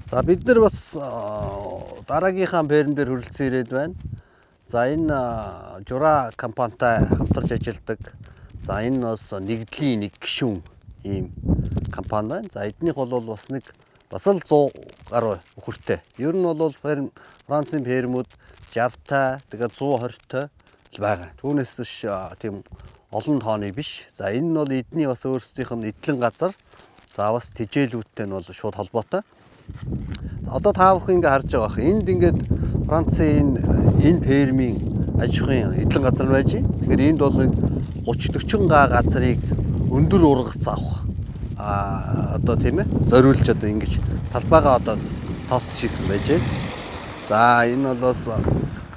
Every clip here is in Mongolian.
За бид нар бас дараагийнхаа бэрэн дээр хүрэлцэн ирээд байна. За энэ Жура компанитай хамтарч ажилладаг. За энэ бас нэгдлийн нэг гишүүн ийм компани байна. За эднийх бол бас нэг бас л 100 гаруй өхөртэй. Ер нь бол Францын фермүүд 60-тай, тэгээд 120-тай л байгаа. Түүнээс тийм олон тооны биш. За энэ нь бол эдний бас өөрсдийнх нь эдлэн газар. За бас тэжээлүүдтэй нь бол шууд холбоотой. За одоо та бүхэн ингээ харж байгаа бах. Энд ингээд Францын энэ фермийн аж ахуйн эдлэн газар байж байна. Тэгэхээр энд бол нэг 30-40 га газрыг өндөр ургац авах одоо тийм ээ зориулж одоо ингэж талбайгаа одоо тооцож хийсэн байж байна. За энэ бол бас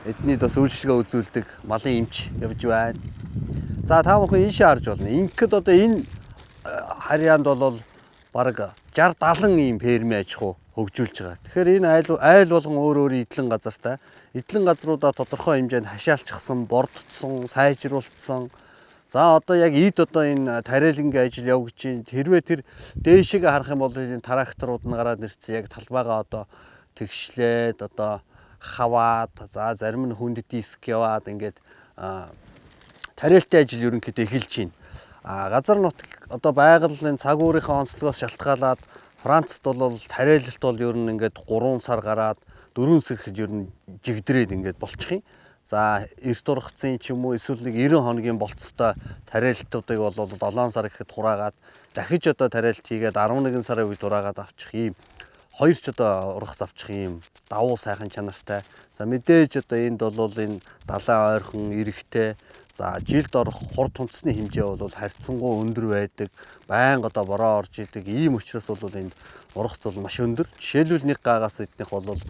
эдний бас үйлчлэгээ үзүүлдэг малын эмч явж байна. За та бүхэн ийшээ харж байна. Ингээд одоо энэ харьяанд бол бараг 60-70 ийм фермийн аж ахуй хөгжүүлж байгаа. Тэгэхээр энэ айл болгон өөр эдлэн газартай. Эдлэн газруудаа тодорхой хэмжээнд хашаалчихсан, бордцсон, сайжруулсан. За одоо яг эд одоо энэ тариалангийн ажил явагдаж байна. Хэрвээ тэр дээшээгээ харах юм бол энэ тракторууд нь гараад ирсэн. Яг талбайгаа одоо тэгшлээд одоо хаваад, за зарим нь хүнд диск яваад ингээд тариалтын ажил ерөнхийдөө эхэлж байна. Газар нутаг одоо байгалийн цаг уурынхаа онцлогоос шалтгаалаад Францад бол тариалалт бол ер нь ингээд 3 сар гараад 4 сархэд ер нь жигдрээд ингээд болчих юм. За эрт ургацын ч юм уу эсвэл нэг 90 хоногийн болцтой тариалтуудыг бол 7 сар гэхэд хураагаад дахиж одоо тариалт хийгээд 11 сарын үед хураагаад авчих юм. Хоёр ч одоо ургац авчих юм. Давуу сайхан чанартай. За мэдээж одоо энд бол энэ далайн ойрхон эрэхтэй. За жилд орох хурд хүнсний хэмжээ бол харьцангуй өндөр байдаг. Байнга одоо бороо орж идэг. Ийм учраас бол энд ургац бол маш өндөр. Жишээлбэл нэг гаагаас эднийх бол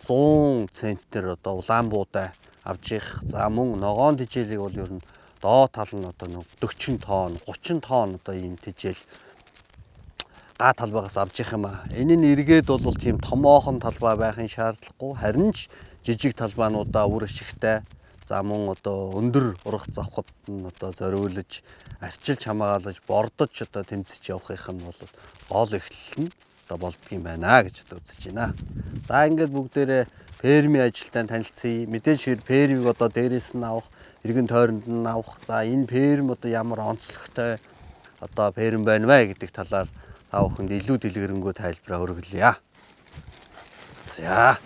100 центнер одоо улаан буудай авж их. За мөн ногоон тижээлийг бол ер нь доод тал нь одоо 40 тонн, 30 тонн одоо ийм тижээл га талбайгаас авж их юм аа. Энэ нь эргээд бол тийм томоохон талбай байхын шаардлагагүй. Харин ч жижиг талбайнуудаа үр ашигтай. За мөн одоо өндөр ургац авахд нь одоо зориулж арчилж хамгаалж бордож одоо тэмцэж явахынх нь бол гол эхлэл нь одоо болдгийм байна гэж одоо үзэж байна. За ингээд бүгдээрээ фермийн ажилтнаа танилцъя. Мэдээж фермийг одоо дээрээс нь авах, эргэн тойронд нь авах. За энэ ферм одоо ямар онцлогтой одоо ферм байна вэ гэдэг талаар та бүхэнд илүү дэлгэрэнгүй тайлбараа өргөлье. За